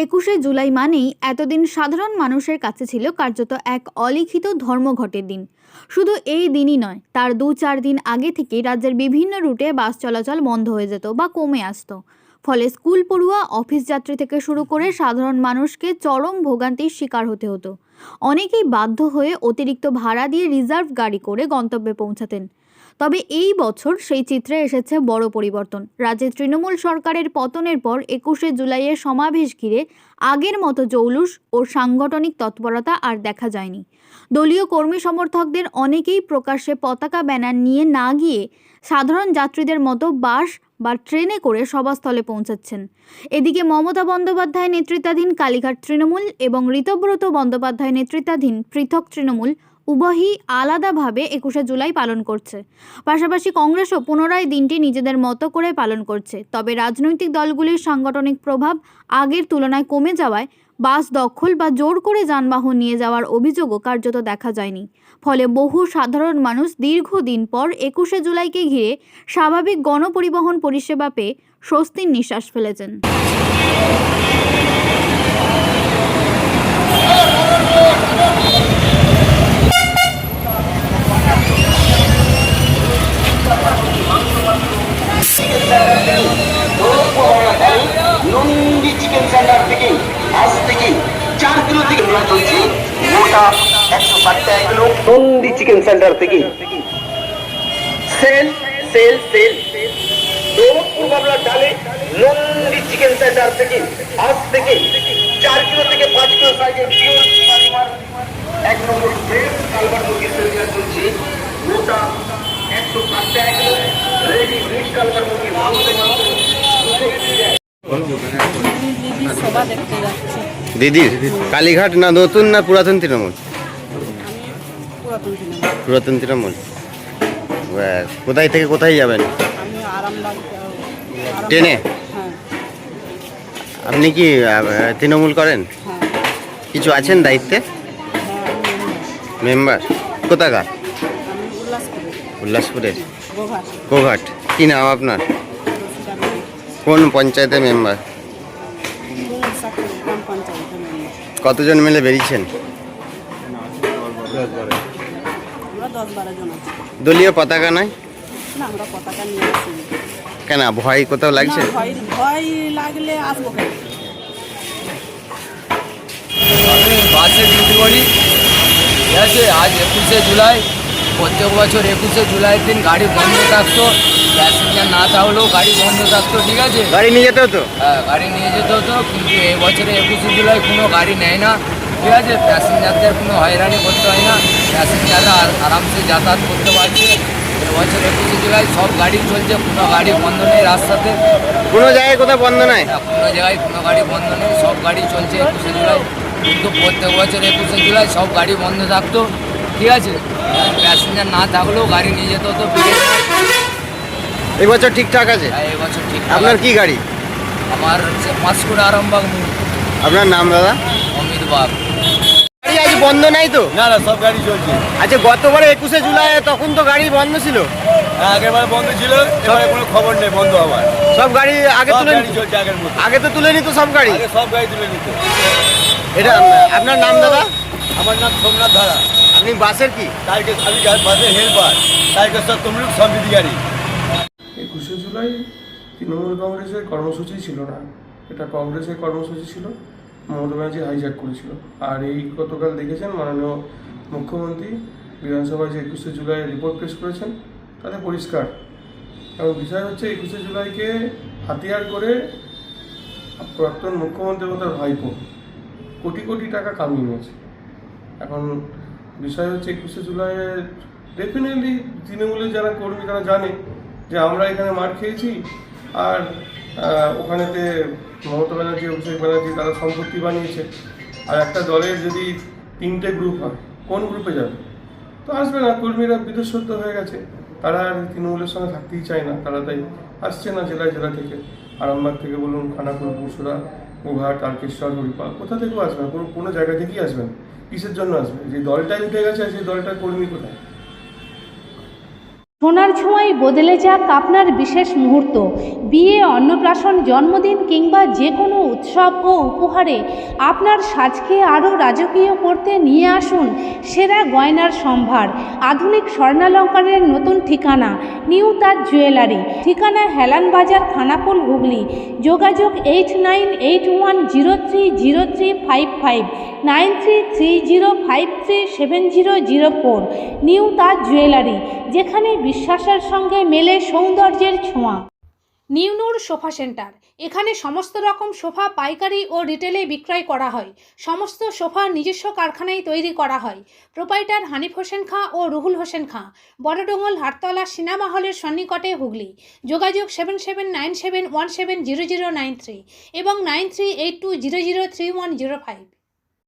একুশে জুলাই মানেই এতদিন সাধারণ মানুষের কাছে ছিল কার্যত এক অলিখিত ধর্মঘটের দিন। শুধু এই দিনই নয়, তার ২-৪ দিন আগে থেকেই রাজ্যের বিভিন্ন রুটে বাস চলাচল বন্ধ হয়ে যেত বা কমে আসতো। ফলে স্কুল পড়ুয়া, অফিস যাত্রী থেকে শুরু করে সাধারণ মানুষকে চরম ভোগান্তির শিকার হতে হতো। অনেকেই বাধ্য হয়ে অতিরিক্ত ভাড়া দিয়ে রিজার্ভ গাড়ি করে গন্তব্যে পৌঁছাতেন। তবে এই বছর সেই চিত্রে এসেছে বড় পরিবর্তন। রাজ্যে তৃণমূল সরকারের পতনের পর ২১শে জুলাইয়ের সমাবেশ ঘিরে আগের মতো জৌলুস ও সাংগঠনিক তৎপরতা আর দেখা যায়নি। দলীয় কর্মী সমর্থকদের অনেকেই প্রকাশ্যে পতাকা ব্যানার নিয়ে না গিয়ে সাধারণ যাত্রীদের মতো বাস বা ট্রেনে করে সভাস্থলে পৌঁছাচ্ছেন। এদিকে মমতা বন্দ্যোপাধ্যায় নেতৃত্বাধীন কালীঘাট তৃণমূল এবং ঋতব্রত বন্দ্যোপাধ্যায় নেতৃত্বাধীন পৃথক তৃণমূল উভয়ই আলাদাভাবে ২১শে জুলাই পালন করছে। পাশাপাশি কংগ্রেসও পুনরায় দিনটি নিজেদের মতো করে পালন করছে। তবে রাজনৈতিক দলগুলির সাংগঠনিক প্রভাব আগের তুলনায় কমে যাওয়ায় বাস দখল বা জোর করে যানবাহন নিয়ে যাওয়ার অভিযোগও কার্যত দেখা যায়নি। ফলে বহু সাধারণ মানুষ দীর্ঘদিন পর ২১শে জুলাইকে ঘিরে স্বাভাবিক গণপরিবহন পরিষেবা পেয়ে স্বস্তির নিঃশ্বাস ফেলেছেন। নন্দী চিকেন সেন্টার থেকে আজ থেকে 4 কিলো থেকে নেওয়া চলছে মোটা 160 টাকা কিলো। নন্দী চিকেন সেন্টার থেকে সেল সেল সেল দৌলতপুর বাবলা ডালে নন্দী চিকেন সেন্টার থেকে আজ থেকে 4 কিলো থেকে 5 কিলো সাইজের পিওর পরিমাণ 1 নম্বর ফ্রেশ কালবার মুরগির সেল চলছে মোটা 160 টাকা কিলো। রেডি ফ্রেশ কালবার মুরগি মাংস দিদির কালীঘাট না নতুন না পুরাতন তৃণমূল? পুরাতন তৃণমূল। কোথায় থেকে কোথায় যাবেন? ট্রেনে? আপনি কি তৃণমূল করেন? কিছু আছেন দায়িত্বে? মেম্বার কোথাকার? উল্লাসপুরের গোঘাট। কি নাম আপনার? কোন পঞ্চায়েতের মেম্বার? কতজন মিলে বেরিয়েছেন? দলীয় পতাকা নাই? কেন ভয় কোথাও লাগছে? ভয় লাগলে আসবো কেন? বাসে ডিউটি করি, ঠিক আছে। আজ ২১শে জুলাই, প্রত্যেক বছর ২১শে জুলাইয়ের দিন গাড়ি বন্ধ থাকতো, প্যাসেঞ্জার না থাকলেও গাড়ি বন্ধ থাকতো, ঠিক আছে। গাড়ি নিয়ে যেতে হতো? হ্যাঁ, গাড়ি নিয়ে যেতে হতো, কিন্তু এই বছরে ২১শে জুলাই কোনো গাড়ি নেয় না, ঠিক আছে। প্যাসেঞ্জারদের কোনো হয়রানি করতে হয় না, প্যাসেঞ্জাররা আরামসে যাতায়াত করতে পারছে। এবছর ২১শে জুলাই সব গাড়ি চলছে, কোনো গাড়ি বন্ধ নেই রাস্তাতে। কোনো জায়গায় কোথাও বন্ধ নাই? কোনো জায়গায় কোনো গাড়ি বন্ধ নেই, সব গাড়ি চলছে ২১শে জুলাই। কিন্তু প্রত্যেক বছর ২১শে জুলাই সব গাড়ি বন্ধ থাকতো, ঠিক আছে। প্যাসেঞ্জার না থাকলেও গাড়ি নিয়ে যেতে হতো। এবছর ঠিকঠাক আছে? হ্যাঁ, এবছর ঠিক। আপনার কি গাড়ি? আমার হচ্ছে পাঁশকুড়া আরামবাগ। আপনার নাম দাদা? অমিত বাগ। গাড়ি আজ বন্ধ নাই তো? না না, সব গাড়ি চলছে। আচ্ছা, গতবারে ২১শে জুলাই তখন তো গাড়ি বন্ধ ছিল? আগেরবার বন্ধ ছিল, এবারে কোনো খবর নেই বন্ধ হওয়ার। সব গাড়ি আগে সব তুলে গাড়ি চলছে আগের মতো। আগে তো তুলে নিত সব গাড়ি। আগে সব গাড়ি তুলে নিত। এটা আপনার নাম দাদা? আমার নাম সোমনাথ ধারা। আপনি বাসের কি? আমি বাসের হেল্পার, তারকেশ্বর তমলুক সমৃদ্ধিকারী। ২১শে জুলাই তৃণমূল কংগ্রেসের কর্মসূচি ছিল না, এটা কংগ্রেসের কর্মসূচি ছিল। মমতা ব্যানার্জি হাইজ্যাক করেছিল। আর এই গতকাল দেখেছেন মাননীয় মুখ্যমন্ত্রী বিধানসভায় যে ২১শে জুলাই রিপোর্ট পেশ করেছেন, তাতে পরিষ্কার। এবং বিষয় হচ্ছে ২১শে জুলাইকে হাতিয়ার করে প্রাক্তন মুখ্যমন্ত্রী এবং তার ভাইপো কোটি কোটি টাকা কামিয়ে নিয়েছে। এখন বিষয় হচ্ছে ২১শে জুলাইয়ে ডেফিনেটলি তৃণমূলের যারা কর্মী তারা জানে যে আমরা এখানে মার খেয়েছি, আর ওখানেতে মমতা ব্যানার্জি, অভিষেক ব্যানার্জি তারা সম্পত্তি বানিয়েছে। আর একটা দলের যদি 3টে গ্রুপ হয়, কোন গ্রুপে যাবে? তো আসবে না। কর্মীরা বিদেশস্ত হয়ে গেছে, তারা আর তৃণমূলের সঙ্গে থাকতেই চায় না, তারা তাই আসছে না। জেলা থেকে, আরামবাগ থেকে বলুন, খানাকুল, বসুরা, গোঘাট, তারকেশ্বর, হরিপাল, কোথা থেকেও আসবে না, কোনো জায়গা থেকেই আসবেন। কিসের জন্য আসবে? যে দলটাই উঠে গেছে, সেই দলটার কর্মী কোথায়? সোনার ছোঁয়ায় বদলে যাক আপনার বিশেষ মুহূর্ত। বিয়ে, অন্নপ্রাশন, জন্মদিন কিংবা যে কোনো উৎসব ও উপহারে আপনার সাজকে আরও রাজকীয় করতে নিয়ে আসুন সেরা গয়নার সম্ভার। আধুনিক স্বর্ণালঙ্কারের নতুন ঠিকানা নিউ তাজ জুয়েলারি। ঠিকানা হেলান বাজার, খানাকুল, হুগলি। যোগাযোগ 8981030355 9330537004। নিউ তাজ জুয়েলারি, যেখানে বিশ্বাসের সঙ্গে মেলে সৌন্দর্যের ছোঁয়া। নিউ নূর সোফা সেন্টার, এখানে সমস্ত রকম সোফা পাইকারি ও রিটেলে বিক্রয় করা হয়। সমস্ত সোফা নিজস্ব কারখানায় তৈরি করা হয়। প্রোপাইটার হানিফ হোসেন খাঁ ও রুহুল হোসেন খাঁ, বড়ডোঙ্গল, হাটতলা, সিনেমা হলের সন্নিকটে, হুগলি। যোগাযোগ 7797170093 এবং 9382003105।